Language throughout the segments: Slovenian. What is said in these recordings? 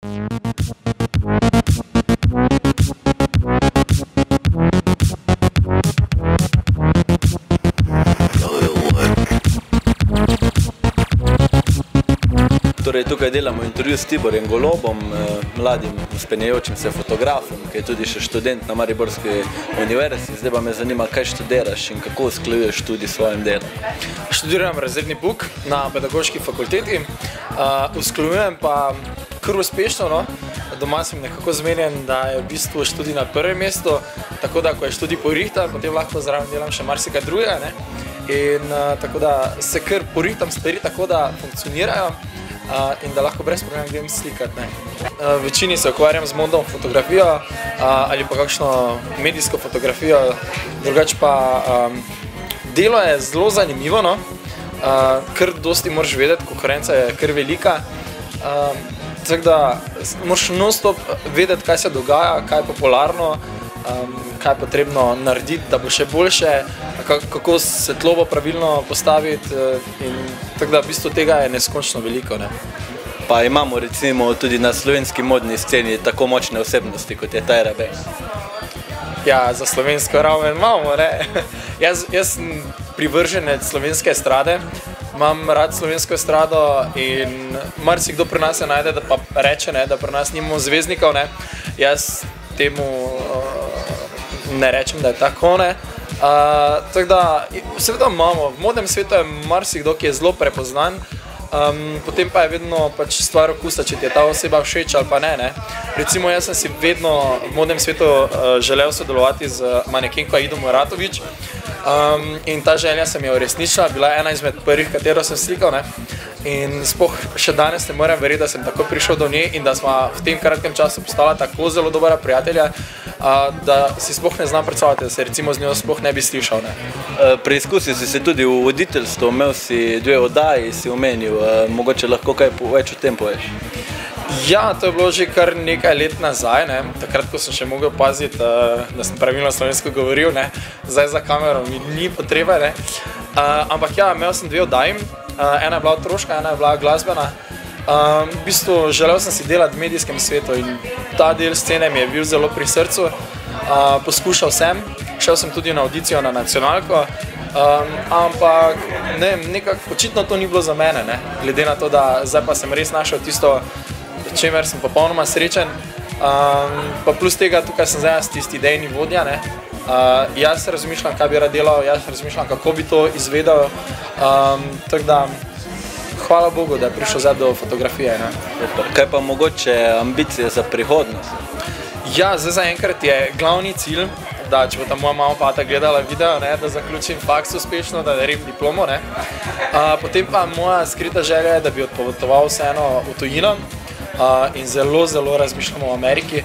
Torej, tukaj delamo intervju s Tiborjem Golobom, mladim uspenjajočim se fotografom, ki je tudi še študent na Mariborski univerzi. Zdaj pa me zanima, kaj študiraš in kako usklajuješ študij s svojim delom. Študiram razredni pouk na pedagoški fakulteti, usklajujem pa kar uspešno, no. Doma sem nekako zmenjen, da je v bistvu študij na prvem mestu, tako da, ko je študij porihtan, potem lahko zraven delam še marsikaj drugega, ne. In tako da se kar porihtam stvari tako, da funkcionirajo in da lahko brez problema grem slikati, ne. V večini se ukvarjam z modno fotografijo ali pa kakšno medijsko fotografijo, drugače pa delo je zelo zanimivo, no. Kar dosti moraš vedeti, konkurenca je kar velika, tako da moraš non-stop vedeti, kaj se dogaja, kaj je popularno, kaj je potrebno narediti, da bo še boljše, kako svetlobo pravilno postaviti in tako da v bistvu tega je neskončno veliko, ne. Pa imamo recimo tudi na slovenski modni sceni tako močne osebnosti, kot je Tyra Banks. Ja, za slovensko raven imamo, ne. Jaz sem privrženec slovenske estrade, imam rad slovensko estrado in marsikdo pri nas se najde, da pa reče, ne, da pri nas nimamo zvezdnikov, ne. Jaz temu ne rečem, da je tako, ne. Tako da, seveda imamo, v modnem svetu je marsikdo, ki je zelo prepoznan, potem pa je vedno pač stvar okusa, če ti je ta oseba všeč ali pa ne, ne. Recimo, jaz sem si vedno v modnem svetu želel sodelovati z manekenko Aido Muratović in ta želja se mi je uresničila, bila je ena izmed prvih, katero sem slikal, ne. In sploh še danes ne morem verjeti, da sem tako prišel do nje in da sva v tem kratkem času postala tako zelo dobra prijatelja, da si sploh ne znam predstavljati, da se recimo z njo sploh ne bi slišal, ne. Preizkusil si se tudi v voditeljstvu, imel si 2 oddaji, si omenil, mogoče lahko kaj več o tem poveš? Ja, to je bilo že kar nekaj let nazaj, ne, takrat, ko sem še mogel paziti, da sem pravilno slovensko govoril, ne, zdaj za kamero mi ni potrebe, ne, ampak ja, imel sem 2 oddaji, ena je bila otroška, ena je bila glasbena, v bistvu želel sem si delati v medijskem svetu in ta del scene mi je bil zelo pri srcu, poskušal sem, šel sem tudi na audicijo na nacionalko, ampak ne vem, nekako očitno to ni bilo za mene, ne, glede na to, da zdaj pa sem res našel tisto, čemer sem popolnoma srečen, pa plus tega tukaj sem zdaj tisti idejni vodja, ne, jaz razmišljam, kaj bi rad delal, jaz razmišljam, kako bi to izvedel, tako da hvala Bogu, da je prišel zdaj do fotografije, ne. Kaj pa mogoče ambicije za prihodnost? Ja, zdaj zaenkrat je glavni cilj, da če bo ta moja mama pa gledala video, ne, da zaključim faks uspešno, da naredim diplomo, ne. Potem pa moja skrita želja je, da bi odpotoval vseeno v tujino in zelo, zelo razmišljam o Ameriki,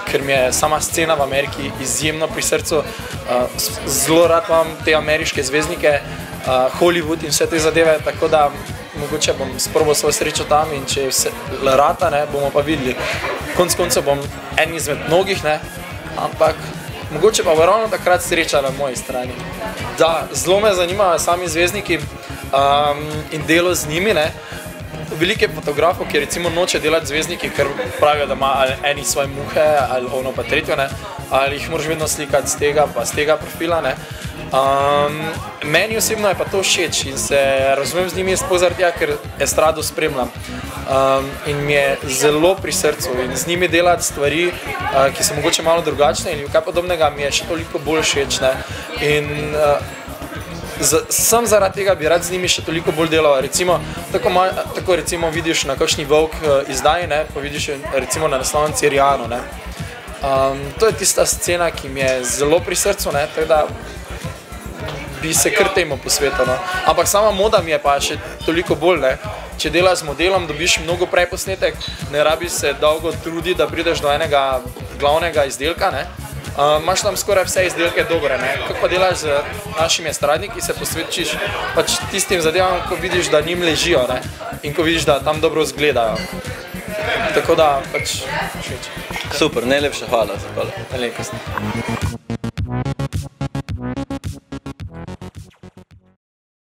ker mi je sama scena v Ameriki izjemno pri srcu, zelo rad imam te ameriške zvezdnike, Hollywood in vse te zadeve, tako da mogoče bom sprobal svojo srečo tam in če vse rata, ne, bomo pa videli. Konec koncev bom en izmed mnogih, ne, ampak mogoče pa bo ravno takrat sreča na moji strani. Da, zelo me zanimajo sami zvezdniki in delo z njimi, ne. Veliko je fotografov, ki recimo noče delati zvezdniki, ker pravijo, da ima ali eni svoje muhe ali ono pa tretjo, ne, ali jih moraš vedno slikati z tega pa z tega profila, ne. Meni osebno je pa to všeč in se razumem z njimi sploh zaradi tega, ker estrado spremljam in mi je zelo pri srcu in z njimi delati stvari, ki so mogoče malo drugačne in kaj podobnega, mi je še toliko bolj všeč, ne. In sam zaradi tega bi rad z njimi še toliko bolj delal, recimo, tako recimo vidiš na kakšni Vogue izdaji, ne, pa vidiš recimo na naslovnici Rihanno, ne. To je tista scena, ki mi je zelo pri srcu, ne, tako da bi se kar temu posvetil, no. Ampak sama moda mi je pa še toliko bolj, ne. Če delaš z modelom, dobiš mnogo prej posnetek, ne rabiš se dolgo truditi, da prideš do enega glavnega izdelka, ne. Imaš tam skoraj vse izdelke dobre, ne. Kako pa delaš z našimi estradniki, se posvetiš pač tistim zadevam, ko vidiš, da njim ležijo, ne. In ko vidiš, da tam dobro izgledajo. Tako da pač všeč. Super, najlepša hvala za tole. Malenkost.